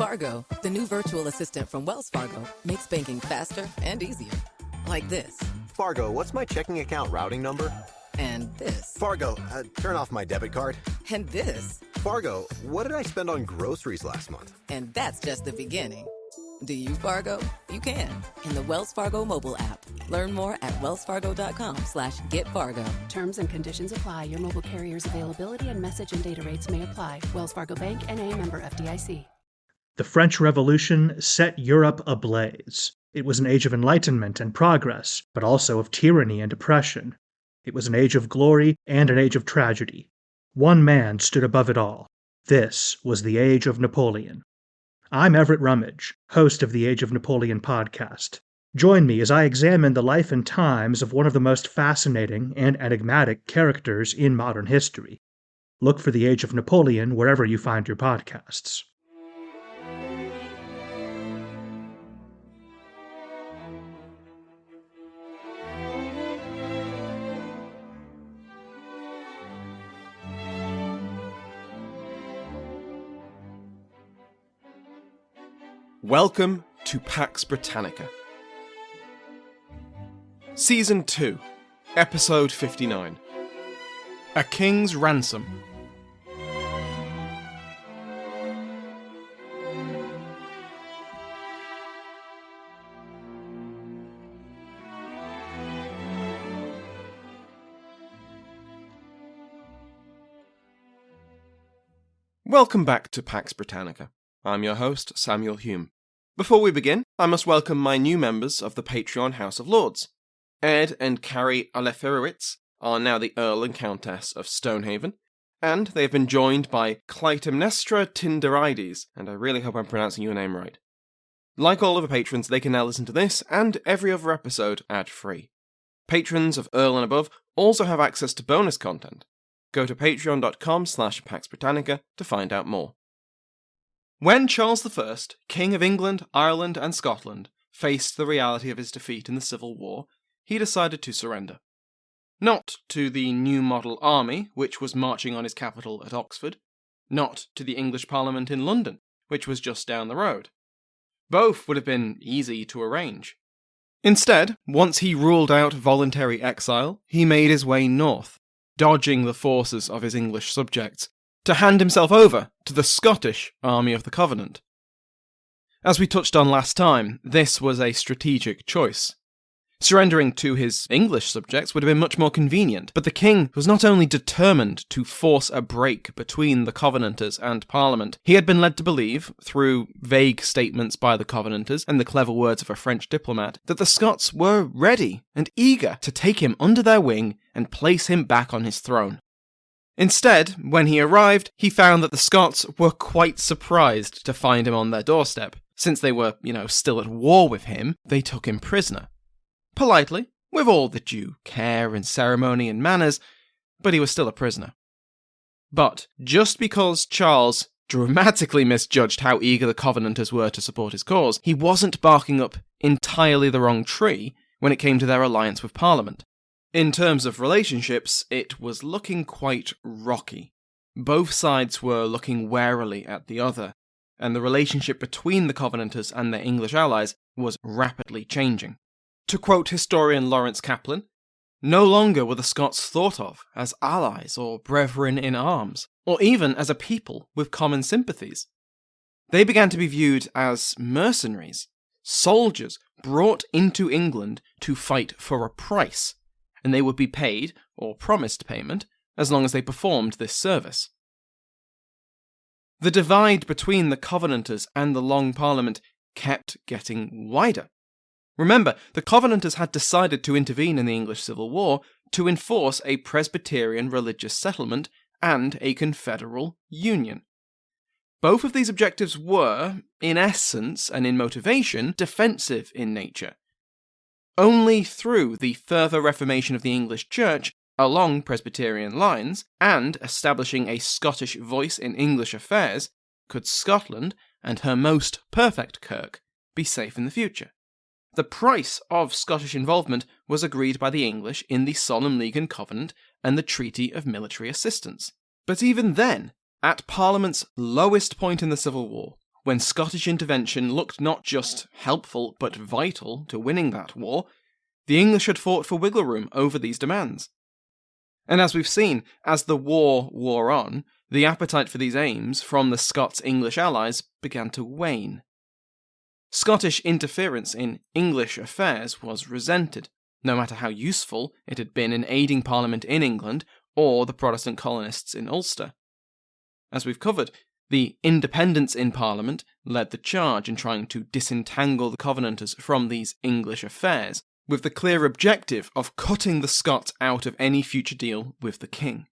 Fargo, the new virtual assistant from Wells Fargo, makes banking faster and easier. Like this. Fargo, what's my checking account routing number? And this. Fargo, turn off my debit card. And this. Fargo, what did I spend on groceries last month? And that's just the beginning. Do you, Fargo? You can. In the Wells Fargo mobile app. Learn more at wellsfargo.com/getfargo. Terms and conditions apply. Your mobile carrier's availability and message and data rates may apply. Wells Fargo Bank, N.A., member FDIC. The French Revolution set Europe ablaze. It was an age of enlightenment and progress, but also of tyranny and oppression. It was an age of glory and an age of tragedy. One man stood above it all. This was the Age of Napoleon. I'm Everett Rummage, host of the Age of Napoleon podcast. Join me as I examine the life and times of one of the most fascinating and enigmatic characters in modern history. Look for the Age of Napoleon wherever you find your podcasts. Welcome to Pax Britannica. Season 2, Episode 59. A King's Ransom. Welcome back to Pax Britannica. I'm your host, Samuel Hume. Before we begin, I must welcome my new members of the Patreon House of Lords. Ed and Carrie Aleferowitz are now the Earl and Countess of Stonehaven, and they have been joined by Clytemnestra Tinderides, and I really hope I'm pronouncing your name right. Like all of the patrons, they can now listen to this and every other episode ad-free. Patrons of Earl and above also have access to bonus content. Go to patreon.com/Pax Britannica to find out more. When Charles I, King of England, Ireland and Scotland, faced the reality of his defeat in the Civil War, he decided to surrender. Not to the new model army, which was marching on his capital at Oxford, not to the English Parliament in London, which was just down the road. Both would have been easy to arrange. Instead, once he ruled out voluntary exile, he made his way north, dodging the forces of his English subjects, to hand himself over to the Scottish Army of the Covenant. As we touched on last time, this was a strategic choice. Surrendering to his English subjects would have been much more convenient, but the king was not only determined to force a break between the Covenanters and Parliament, he had been led to believe, through vague statements by the Covenanters and the clever words of a French diplomat, that the Scots were ready and eager to take him under their wing and place him back on his throne. Instead, when he arrived, he found that the Scots were quite surprised to find him on their doorstep. Since they were, still at war with him, they took him prisoner. Politely, with all the due care and ceremony and manners, but he was still a prisoner. But just because Charles dramatically misjudged how eager the Covenanters were to support his cause, he wasn't barking up entirely the wrong tree when it came to their alliance with Parliament. In terms of relationships, it was looking quite rocky. Both sides were looking warily at the other, and the relationship between the Covenanters and their English allies was rapidly changing. To quote historian Lawrence Kaplan, no longer were the Scots thought of as allies or brethren in arms, or even as a people with common sympathies. They began to be viewed as mercenaries, soldiers brought into England to fight for a price, and they would be paid, or promised payment, as long as they performed this service. The divide between the Covenanters and the Long Parliament kept getting wider. Remember, the Covenanters had decided to intervene in the English Civil War to enforce a Presbyterian religious settlement and a confederal union. Both of these objectives were, in essence and in motivation, defensive in nature. Only through the further reformation of the English Church along Presbyterian lines, and establishing a Scottish voice in English affairs, could Scotland, and her most perfect kirk, be safe in the future. The price of Scottish involvement was agreed by the English in the Solemn League and Covenant and the Treaty of Military Assistance. But even then, at Parliament's lowest point in the Civil War, when Scottish intervention looked not just helpful but vital to winning that war, the English had fought for wiggle room over these demands. And as we've seen, as the war wore on, the appetite for these aims from the Scots-English allies began to wane. Scottish interference in English affairs was resented, no matter how useful it had been in aiding Parliament in England or the Protestant colonists in Ulster. As we've covered, the independents in Parliament led the charge in trying to disentangle the Covenanters from these English affairs, with the clear objective of cutting the Scots out of any future deal with the king.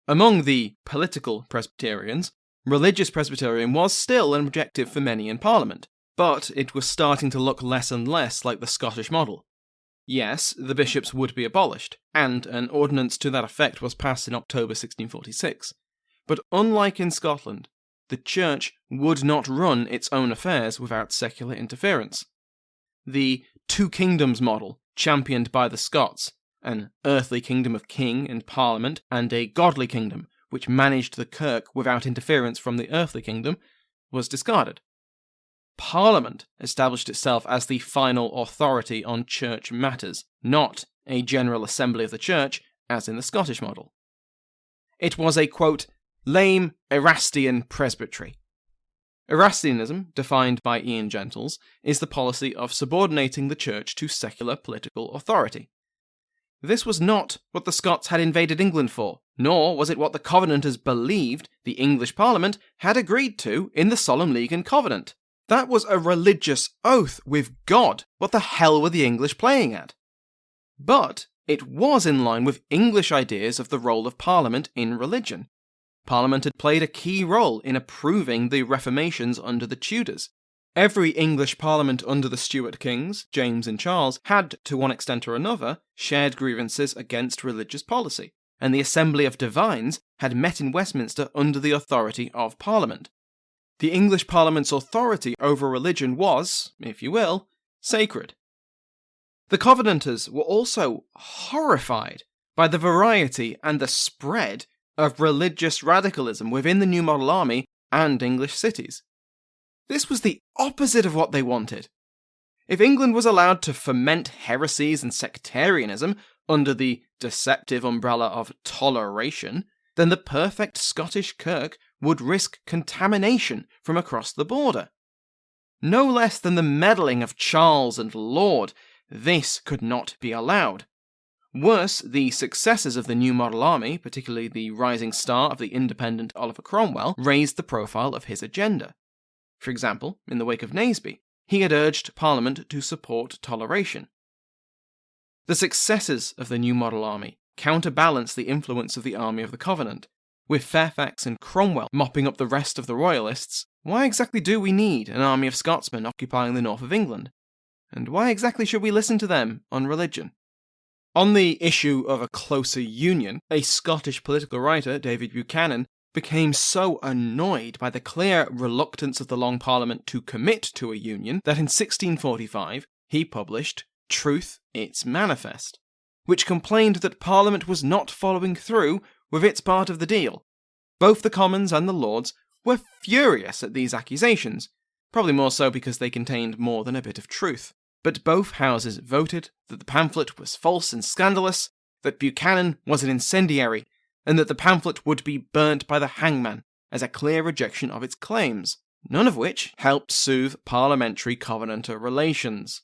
Among the political Presbyterians, religious Presbyterian was still an objective for many in Parliament, but it was starting to look less and less like the Scottish model. Yes, the bishops would be abolished, and an ordinance to that effect was passed in October 1646. But unlike in Scotland, the Church would not run its own affairs without secular interference. The two kingdoms model, championed by the Scots, an earthly kingdom of king and parliament, and a godly kingdom which managed the kirk without interference from the earthly kingdom, was discarded. Parliament established itself as the final authority on church matters, not a general assembly of the church, as in the Scottish model. It was a, quote, lame Erastian presbytery. Erastianism, defined by Ian Gentles, is the policy of subordinating the church to secular political authority. This was not what the Scots had invaded England for, nor was it what the Covenanters believed the English Parliament had agreed to in the Solemn League and Covenant. That was a religious oath with God. What the hell were the English playing at? But it was in line with English ideas of the role of Parliament in religion. Parliament had played a key role in approving the reformations under the Tudors. Every English Parliament under the Stuart kings, James and Charles, had, to one extent or another, shared grievances against religious policy, and the Assembly of Divines had met in Westminster under the authority of Parliament. The English Parliament's authority over religion was, if you will, sacred. The Covenanters were also horrified by the variety and the spread of religious radicalism within the New Model Army and English cities. This was the opposite of what they wanted. If England was allowed to foment heresies and sectarianism under the deceptive umbrella of toleration, then the perfect Scottish Kirk would risk contamination from across the border. No less than the meddling of Charles and Laud, this could not be allowed. Worse, the successors of the New Model Army, particularly the rising star of the independent Oliver Cromwell, raised the profile of his agenda. For example, in the wake of Naseby, he had urged Parliament to support toleration. The successors of the New Model Army counterbalanced the influence of the Army of the Covenant. With Fairfax and Cromwell mopping up the rest of the Royalists, why exactly do we need an army of Scotsmen occupying the north of England? And why exactly should we listen to them on religion? On the issue of a closer union, a Scottish political writer, David Buchanan, became so annoyed by the clear reluctance of the Long Parliament to commit to a union that in 1645 he published Truth, Its Manifest, which complained that Parliament was not following through with its part of the deal. Both the Commons and the Lords were furious at these accusations, probably more so because they contained more than a bit of truth. But both houses voted that the pamphlet was false and scandalous, that Buchanan was an incendiary, and that the pamphlet would be burnt by the hangman as a clear rejection of its claims, none of which helped soothe parliamentary Covenanter relations.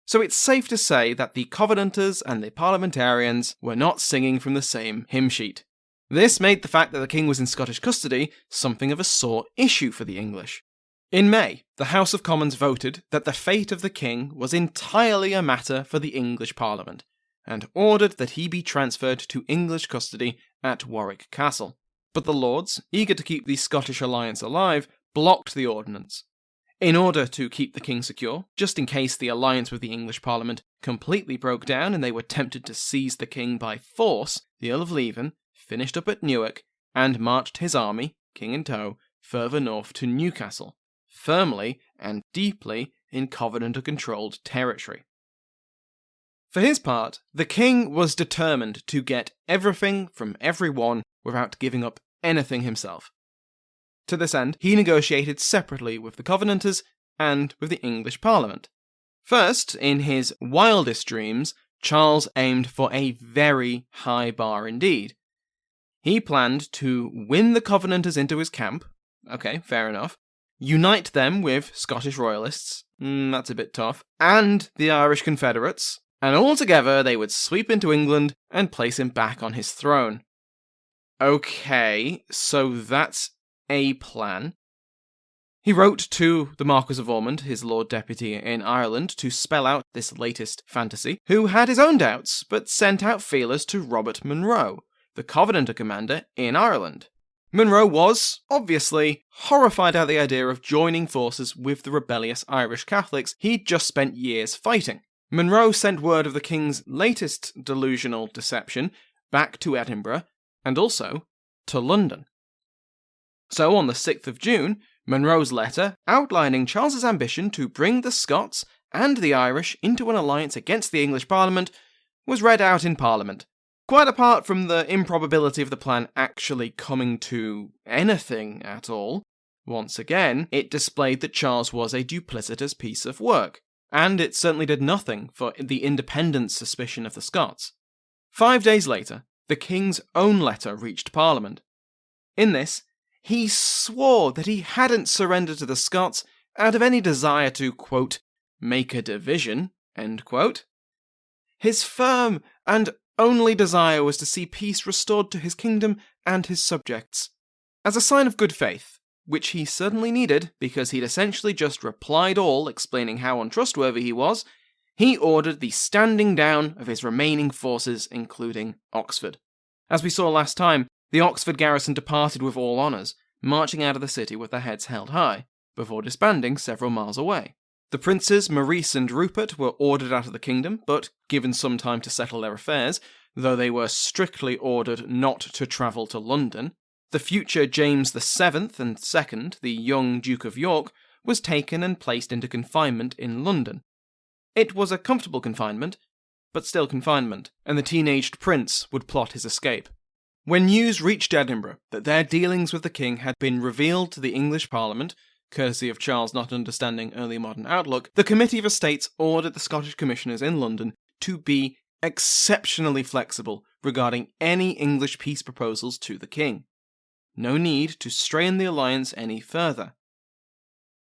So it's safe to say that the Covenanters and the parliamentarians were not singing from the same hymn sheet. This made the fact that the king was in Scottish custody something of a sore issue for the English. In May, the House of Commons voted that the fate of the king was entirely a matter for the English Parliament, and ordered that he be transferred to English custody at Warwick Castle. But the Lords, eager to keep the Scottish alliance alive, blocked the ordinance. In order to keep the king secure, just in case the alliance with the English Parliament completely broke down and they were tempted to seize the king by force, the Earl of Leven finished up at Newark and marched his army, king in tow, further north to Newcastle, firmly and deeply in Covenanter-controlled territory. For his part, the king was determined to get everything from everyone without giving up anything himself. To this end, he negotiated separately with the Covenanters and with the English Parliament. First, in his wildest dreams, Charles aimed for a very high bar indeed. He planned to win the Covenanters into his camp, okay, fair enough, unite them with Scottish royalists, that's a bit tough, and the Irish Confederates, and all together they would sweep into England and place him back on his throne. Okay, so that's a plan. He wrote to the Marquis of Ormond, his Lord Deputy in Ireland, to spell out this latest fantasy, who had his own doubts, but sent out feelers to Robert Monroe, the Covenanter commander in Ireland. Monroe was, obviously, horrified at the idea of joining forces with the rebellious Irish Catholics he'd just spent years fighting. Monroe sent word of the king's latest delusional deception back to Edinburgh, and also to London. So on the 6th of June, Monroe's letter, outlining Charles's ambition to bring the Scots and the Irish into an alliance against the English Parliament, was read out in Parliament. Quite apart from the improbability of the plan actually coming to anything at all, once again, it displayed that Charles was a duplicitous piece of work, and it certainly did nothing for the independent suspicion of the Scots. 5 days later, the king's own letter reached Parliament. In this, he swore that he hadn't surrendered to the Scots out of any desire to, quote, make a division, end quote. His firm and only desire was to see peace restored to his kingdom and his subjects. As a sign of good faith, which he certainly needed because he'd essentially just replied all explaining how untrustworthy he was, he ordered the standing down of his remaining forces, including Oxford. As we saw last time, the Oxford garrison departed with all honours, marching out of the city with their heads held high, before disbanding several miles away. The princes Maurice and Rupert were ordered out of the kingdom, but given some time to settle their affairs, though they were strictly ordered not to travel to London. The future James VII and II, the young Duke of York, was taken and placed into confinement in London. It was a comfortable confinement, but still confinement, and the teenaged prince would plot his escape. When news reached Edinburgh that their dealings with the king had been revealed to the English Parliament, courtesy of Charles not understanding early modern outlook, the Committee of Estates ordered the Scottish commissioners in London to be exceptionally flexible regarding any English peace proposals to the king. No need to strain the alliance any further.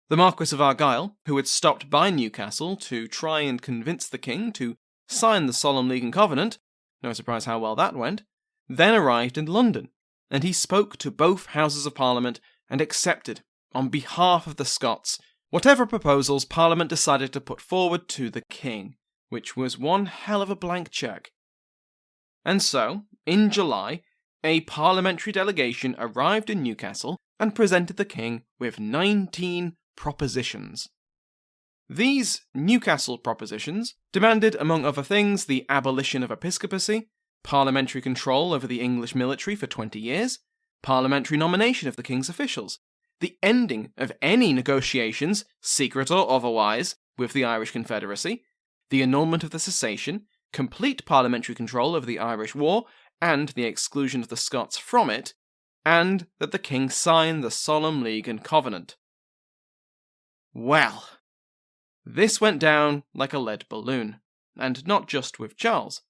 The Marquis of Argyll, who had stopped by Newcastle to try and convince the king to sign the Solemn League and Covenant, no surprise how well that went, then arrived in London, and he spoke to both Houses of Parliament and accepted, on behalf of the Scots, whatever proposals Parliament decided to put forward to the king, which was one hell of a blank cheque. And so, in July, a parliamentary delegation arrived in Newcastle and presented the king with 19 propositions. These Newcastle propositions demanded, among other things, the abolition of episcopacy, parliamentary control over the English military for 20 years, parliamentary nomination of the king's officials, the ending of any negotiations, secret or otherwise, with the Irish Confederacy, the annulment of the cessation, complete parliamentary control over the Irish War, and the exclusion of the Scots from it, and that the king sign the Solemn League and Covenant. Well, this went down like a lead balloon, and not just with Charles.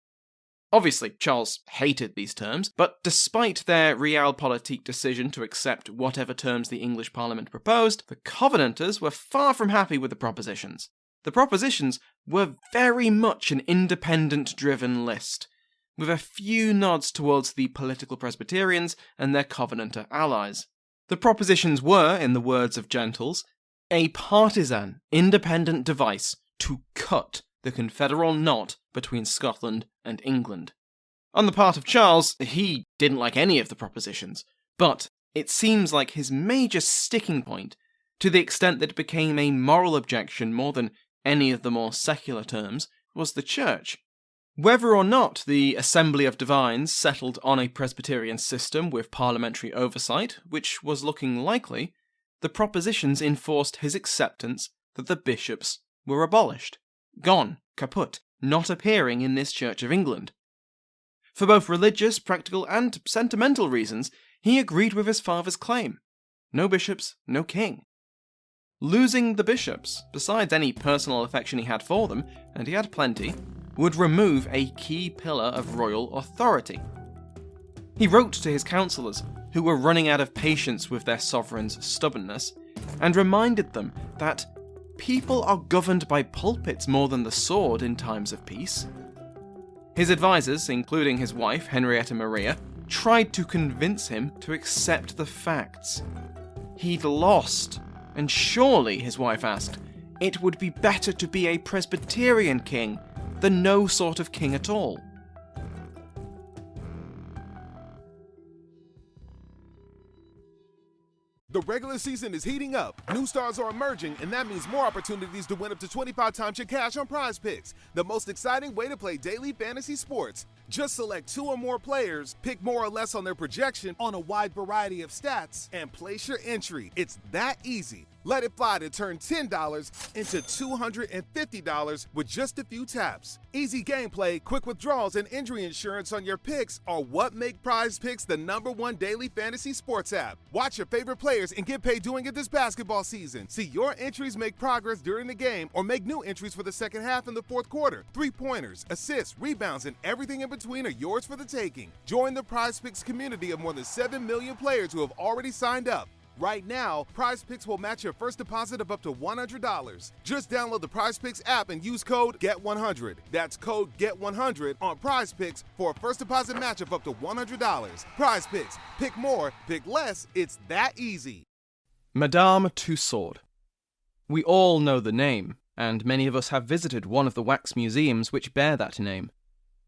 Obviously, Charles hated these terms, but despite their realpolitik decision to accept whatever terms the English Parliament proposed, the Covenanters were far from happy with the propositions. The propositions were very much an independent-driven list, with a few nods towards the political Presbyterians and their Covenanter allies. The propositions were, in the words of Gentles, a partisan, independent device to cut the confederal knot between Scotland and England. On the part of Charles, he didn't like any of the propositions, but it seems like his major sticking point, to the extent that it became a moral objection more than any of the more secular terms, was the Church. Whether or not the Assembly of Divines settled on a Presbyterian system with parliamentary oversight, which was looking likely, the propositions enforced his acceptance that the bishops were abolished, gone, kaput, not appearing in this Church of England. For both religious, practical, and sentimental reasons, he agreed with his father's claim. no bishops, no king. Losing the bishops, besides any personal affection he had for them, and he had plenty, would remove a key pillar of royal authority. He wrote to his councillors, who were running out of patience with their sovereign's stubbornness, and reminded them that people are governed by pulpits more than the sword in times of peace. His advisors, including his wife, Henrietta Maria, tried to convince him to accept the facts. He'd lost, and surely, his wife asked, it would be better to be a Presbyterian king than no sort of king at all. The regular season is heating up. New stars are emerging, and that means more opportunities to win up to 25 times your cash on Prize Picks, the most exciting way to play daily fantasy sports. Just select 2 or more players, pick more or less on their projection on a wide variety of stats, and place your entry. It's that easy. Let it fly to turn $10 into $250 with just a few taps. Easy gameplay, quick withdrawals, and injury insurance on your picks are what make Prize Picks the #1 daily fantasy sports app. Watch your favorite players and get paid doing it this basketball season. See your entries make progress during the game or make new entries for the second half and the fourth quarter. 3-pointers, assists, rebounds, and everything in between are yours for the taking. Join the Prize Picks community of more than 7 million players who have already signed up. Right now, Prize Picks will match your first deposit of up to $100. Just download the Prize Picks app and use code GET100. That's code GET100 on Prize Picks for a first deposit match of up to $100. Prize Picks. Pick more, pick less. It's that easy. Madame Tussaud. We all know the name, and many of us have visited one of the wax museums which bear that name.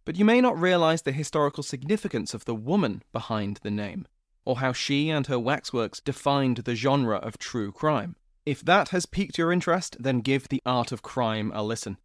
But you may not realise the historical significance of the woman behind the name, or how she and her waxworks defined the genre of true crime. If that has piqued your interest, then give The Art of Crime a listen.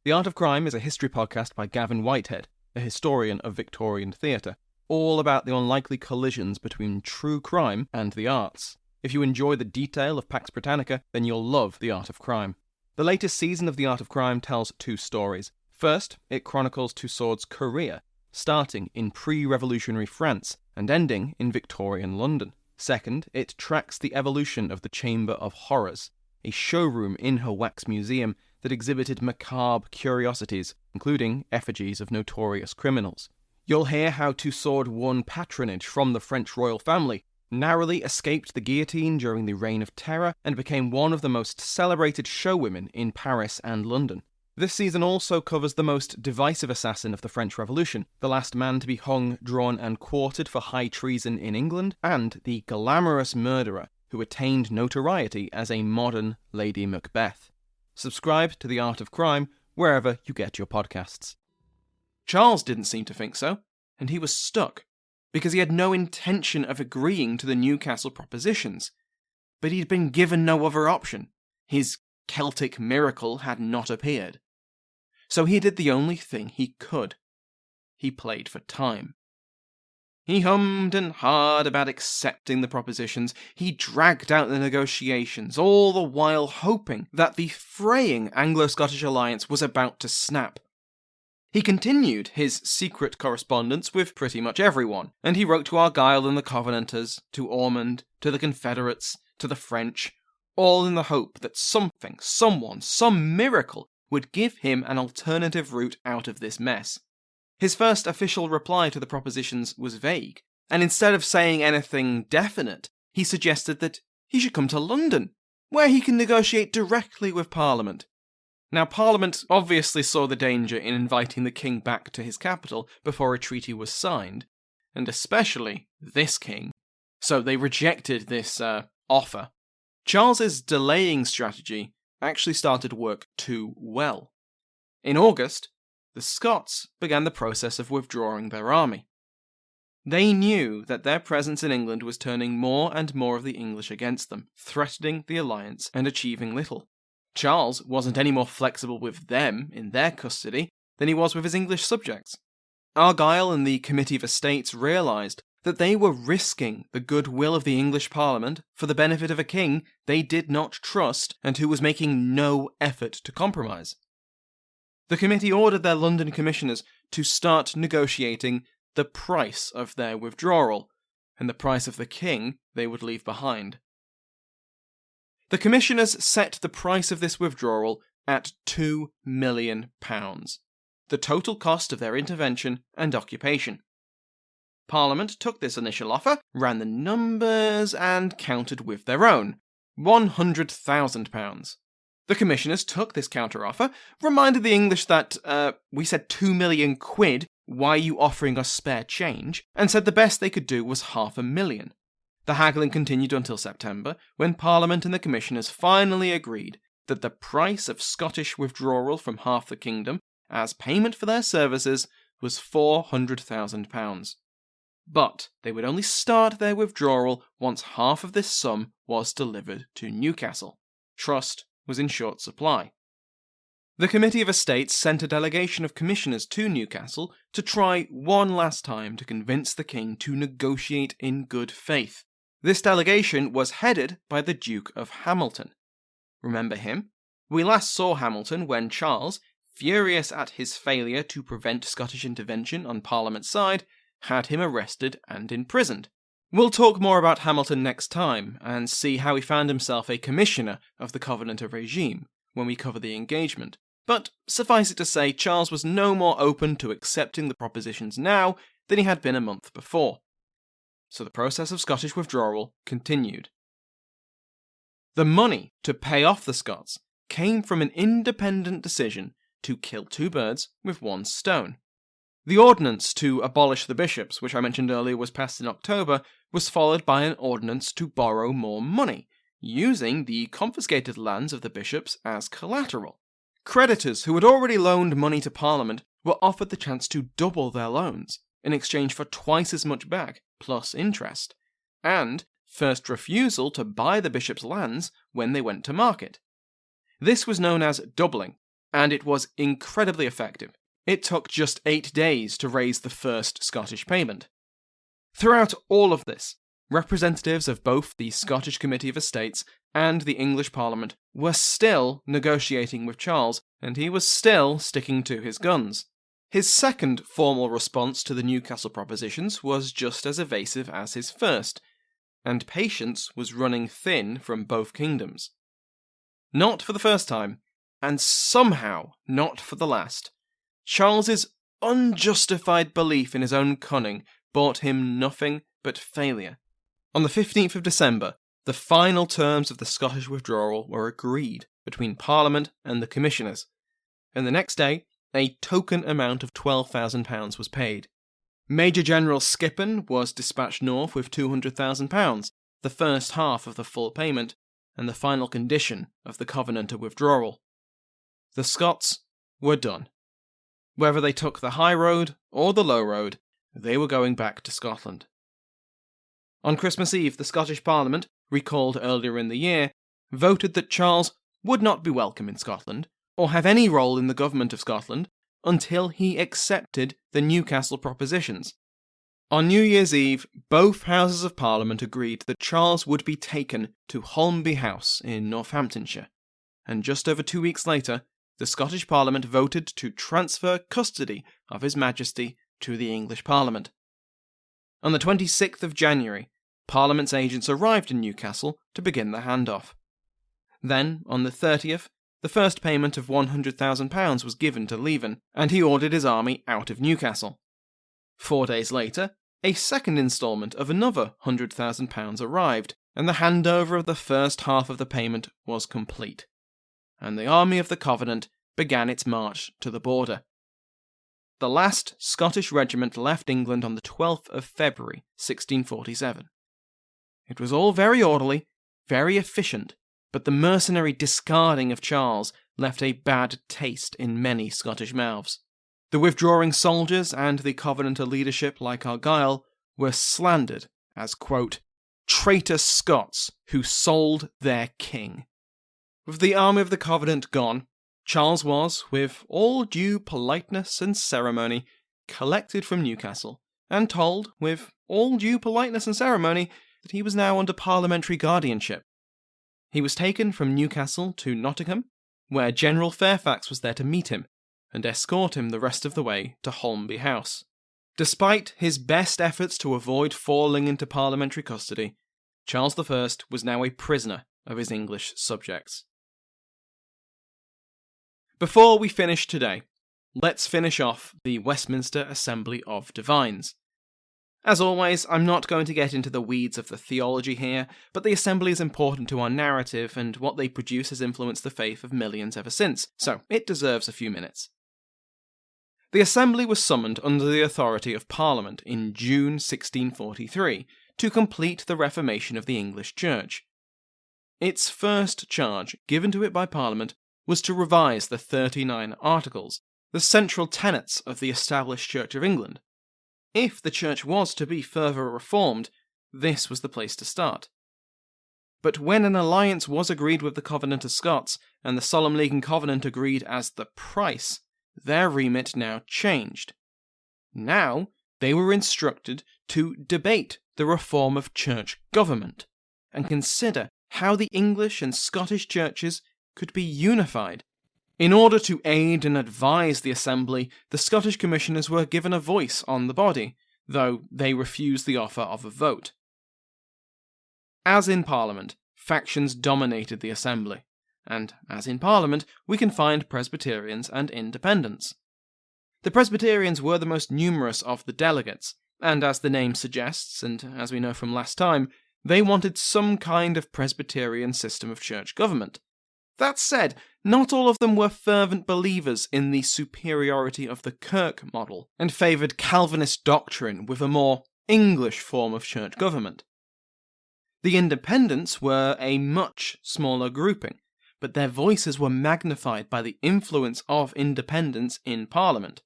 The Art of Crime is a history podcast by Gavin Whitehead, a historian of Victorian theatre, all about the unlikely collisions between true crime and the arts. If you enjoy the detail of Pax Britannica, then you'll love The Art of Crime. The latest season of The Art of Crime tells 2 stories. First, it chronicles Tussaud's career, starting in pre-revolutionary France and ending in Victorian London. Second, it tracks the evolution of the Chamber of Horrors, a showroom in her wax museum that exhibited macabre curiosities, including effigies of notorious criminals. You'll hear how Tussaud won patronage from the French royal family, narrowly escaped the guillotine during the Reign of Terror, and became one of the most celebrated showwomen in Paris and London. This season also covers the most divisive assassin of the French Revolution, the last man to be hung, drawn and quartered for high treason in England, and the glamorous murderer who attained notoriety as a modern Lady Macbeth. Subscribe to The Art of Crime wherever you get your podcasts. Charles didn't seem to think so, and he was stuck, because he had no intention of agreeing to the Newcastle propositions. But he'd been given no other option. His Celtic miracle had not appeared. So he did the only thing he could. He played for time. He hummed and hawed about accepting the propositions. He dragged out the negotiations, all the while hoping that the fraying Anglo-Scottish alliance was about to snap. He continued his secret correspondence with pretty much everyone, and he wrote to Argyll and the Covenanters, to Ormond, to the Confederates, to the French, all in the hope that something, someone, some miracle would give him an alternative route out of this mess. His first official reply to the propositions was vague, and instead of saying anything definite, he suggested that he should come to London, where he can negotiate directly with Parliament. Now, Parliament obviously saw the danger in inviting the king back to his capital before a treaty was signed, and especially this king, so they rejected this offer. Charles's delaying strategy actually started work too well. In August, the Scots began the process of withdrawing their army. They knew that their presence in England was turning more and more of the English against them, threatening the alliance and achieving little. Charles wasn't any more flexible with them in their custody than he was with his English subjects. Argyll and the Committee of Estates realised that they were risking the goodwill of the English Parliament for the benefit of a king they did not trust and who was making no effort to compromise. The committee ordered their London commissioners to start negotiating the price of their withdrawal, and the price of the king they would leave behind. The commissioners set the price of this withdrawal at £2 million, the total cost of their intervention and occupation. Parliament took this initial offer, ran the numbers, and countered with their own, £100,000. The commissioners took this counter-offer, reminded the English that, we said £2 million, why are you offering us spare change? And said the best they could do was £500,000. The haggling continued until September, when Parliament and the commissioners finally agreed that the price of Scottish withdrawal from half the kingdom, as payment for their services, was £400,000. But they would only start their withdrawal once half of this sum was delivered to Newcastle. Trust was in short supply. The Committee of Estates sent a delegation of commissioners to Newcastle to try one last time to convince the king to negotiate in good faith. This delegation was headed by the Duke of Hamilton. Remember him? We last saw Hamilton when Charles, furious at his failure to prevent Scottish intervention on Parliament's side, had him arrested and imprisoned. We'll talk more about Hamilton next time, and see how he found himself a commissioner of the Covenanter regime when we cover the engagement. But suffice it to say, Charles was no more open to accepting the propositions now than he had been a month before. So the process of Scottish withdrawal continued. The money to pay off the Scots came from an independent decision to kill two birds with one stone. The ordinance to abolish the bishops, which I mentioned earlier was passed in October, was followed by an ordinance to borrow more money, using the confiscated lands of the bishops as collateral. Creditors who had already loaned money to Parliament were offered the chance to double their loans, in exchange for twice as much back, plus interest, and first refusal to buy the bishops' lands when they went to market. This was known as doubling, and it was incredibly effective. It took just 8 days to raise the first Scottish payment. Throughout all of this, representatives of both the Scottish Committee of Estates and the English Parliament were still negotiating with Charles, and he was still sticking to his guns. His second formal response to the Newcastle propositions was just as evasive as his first, and patience was running thin from both kingdoms. Not for the first time, and somehow not for the last, Charles's unjustified belief in his own cunning brought him nothing but failure. On the 15th of December, the final terms of the Scottish withdrawal were agreed between Parliament and the commissioners, and the next day, a token amount of £12,000 was paid. Major General Skippon was dispatched north with £200,000, the first half of the full payment, and the final condition of the Covenanter withdrawal. The Scots were done. Whether they took the high road or the low road, they were going back to Scotland. On Christmas Eve, the Scottish Parliament, recalled earlier in the year, voted that Charles would not be welcome in Scotland, or have any role in the government of Scotland, until he accepted the Newcastle propositions. On New Year's Eve, both Houses of Parliament agreed that Charles would be taken to Holmby House in Northamptonshire, and just over 2 weeks later, the Scottish Parliament voted to transfer custody of His Majesty to the English Parliament. On the 26th of January, Parliament's agents arrived in Newcastle to begin the handoff. Then, on the 30th, the first payment of £100,000 was given to Leven, and he ordered his army out of Newcastle. 4 days later, a second instalment of another £100,000 arrived, and the handover of the first half of the payment was complete, and the army of the Covenant began its march to the border. The last Scottish regiment left England on the 12th of February 1647. It was all very orderly, very efficient, but the mercenary discarding of Charles left a bad taste in many Scottish mouths. The withdrawing soldiers and the Covenanter leadership, like Argyll, were slandered as, quote, traitor Scots who sold their king. With the army of the Covenant gone, Charles was, with all due politeness and ceremony, collected from Newcastle, and told, with all due politeness and ceremony, that he was now under parliamentary guardianship. He was taken from Newcastle to Nottingham, where General Fairfax was there to meet him, and escort him the rest of the way to Holmby House. Despite his best efforts to avoid falling into parliamentary custody, Charles I was now a prisoner of his English subjects. Before we finish today, let's finish off the Westminster Assembly of Divines. As always, I'm not going to get into the weeds of the theology here, but the Assembly is important to our narrative, and what they produce has influenced the faith of millions ever since, so it deserves a few minutes. The Assembly was summoned under the authority of Parliament in June 1643 to complete the reformation of the English Church. Its first charge, given to it by Parliament, was to revise the 39 Articles, the central tenets of the established Church of England. If the Church was to be further reformed, this was the place to start. But when an alliance was agreed with the Covenanter Scots, and the Solemn League and Covenant agreed as the price, their remit now changed. Now, they were instructed to debate the reform of church government, and consider how the English and Scottish churches could be unified. In order to aid and advise the Assembly, the Scottish Commissioners were given a voice on the body, though they refused the offer of a vote. As in Parliament, factions dominated the Assembly, and as in Parliament, we can find Presbyterians and Independents. The Presbyterians were the most numerous of the delegates, and as the name suggests, and as we know from last time, they wanted some kind of Presbyterian system of church government. That said, not all of them were fervent believers in the superiority of the Kirk model, and favoured Calvinist doctrine with a more English form of church government. The Independents were a much smaller grouping, but their voices were magnified by the influence of independents in Parliament.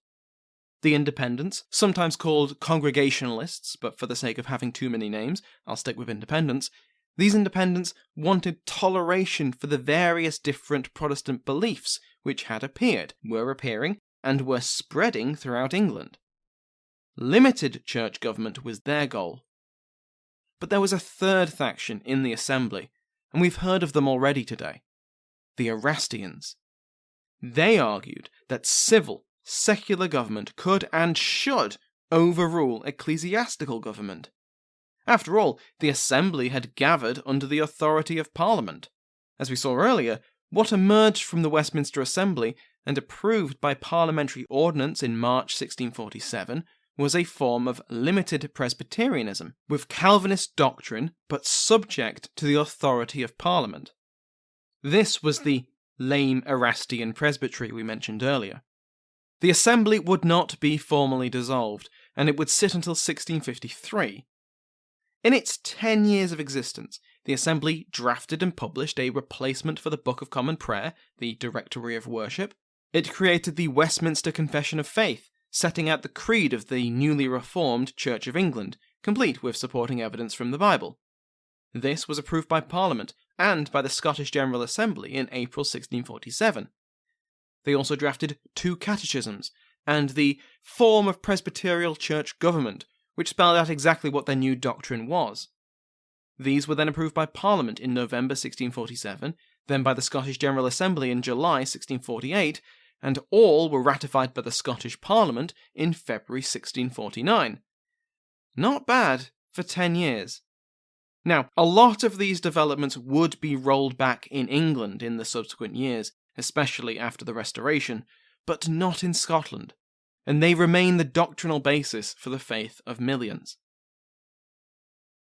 The Independents, sometimes called Congregationalists, but for the sake of having too many names, I'll stick with Independents, these independents wanted toleration for the various different Protestant beliefs which had appeared, were appearing, and were spreading throughout England. Limited church government was their goal. But there was a third faction in the Assembly, and we've heard of them already today: the Erastians. They argued that civil, secular government could and should overrule ecclesiastical government. After all, the Assembly had gathered under the authority of Parliament. As we saw earlier, what emerged from the Westminster Assembly and approved by parliamentary ordinance in March 1647 was a form of limited Presbyterianism, with Calvinist doctrine but subject to the authority of Parliament. This was the lame Erastian presbytery we mentioned earlier. The Assembly would not be formally dissolved, and it would sit until 1653. In its 10 years of existence, the Assembly drafted and published a replacement for the Book of Common Prayer, the Directory of Worship. It created the Westminster Confession of Faith, setting out the creed of the newly reformed Church of England, complete with supporting evidence from the Bible. This was approved by Parliament and by the Scottish General Assembly in April 1647. They also drafted 2 catechisms and the form of Presbyterial church government, which spelled out exactly what their new doctrine was. These were then approved by Parliament in November 1647, then by the Scottish General Assembly in July 1648, and all were ratified by the Scottish Parliament in February 1649. Not bad for 10 years. Now, a lot of these developments would be rolled back in England in the subsequent years, especially after the Restoration, but not in Scotland, and they remain the doctrinal basis for the faith of millions.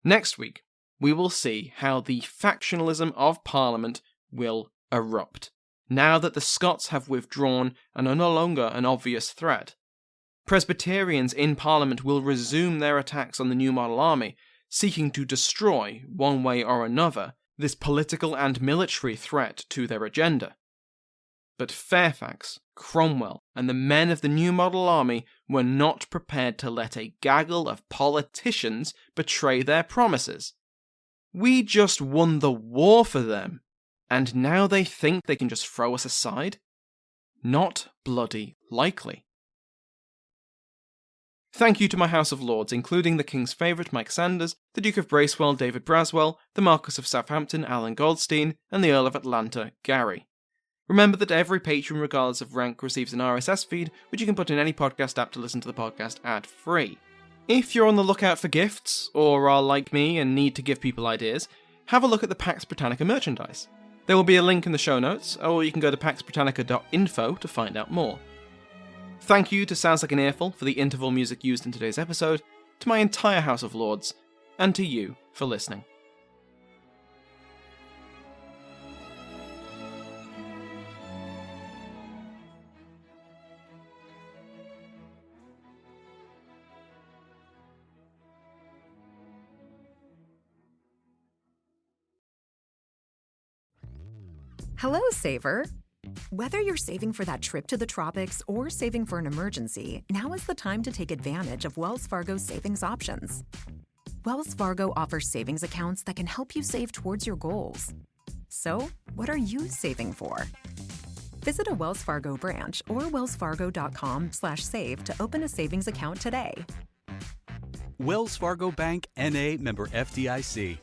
Next week, we will see how the factionalism of Parliament will erupt, now that the Scots have withdrawn and are no longer an obvious threat. Presbyterians in Parliament will resume their attacks on the New Model Army, seeking to destroy, one way or another, this political and military threat to their agenda. But Fairfax, Cromwell, and the men of the New Model Army were not prepared to let a gaggle of politicians betray their promises. We just won the war for them, and now they think they can just throw us aside? Not bloody likely. Thank you to my House of Lords, including the King's favourite Mike Sanders, the Duke of Bracewell David Braswell, the Marquess of Southampton Alan Goldstein, and the Earl of Atlanta Gary. Remember that every patron, regardless of rank, receives an RSS feed, which you can put in any podcast app to listen to the podcast ad-free. If you're on the lookout for gifts, or are like me and need to give people ideas, have a look at the Pax Britannica merchandise. There will be a link in the show notes, or you can go to paxbritannica.info to find out more. Thank you to Sounds Like an Earful for the interval music used in today's episode, to my entire House of Lords, and to you for listening. Hello, Saver. Whether you're saving for that trip to the tropics or saving for an emergency, now is the time to take advantage of Wells Fargo's savings options. Wells Fargo offers savings accounts that can help you save towards your goals. So, what are you saving for? Visit a Wells Fargo branch or wellsfargo.com/save to open a savings account today. Wells Fargo Bank, N.A., member FDIC.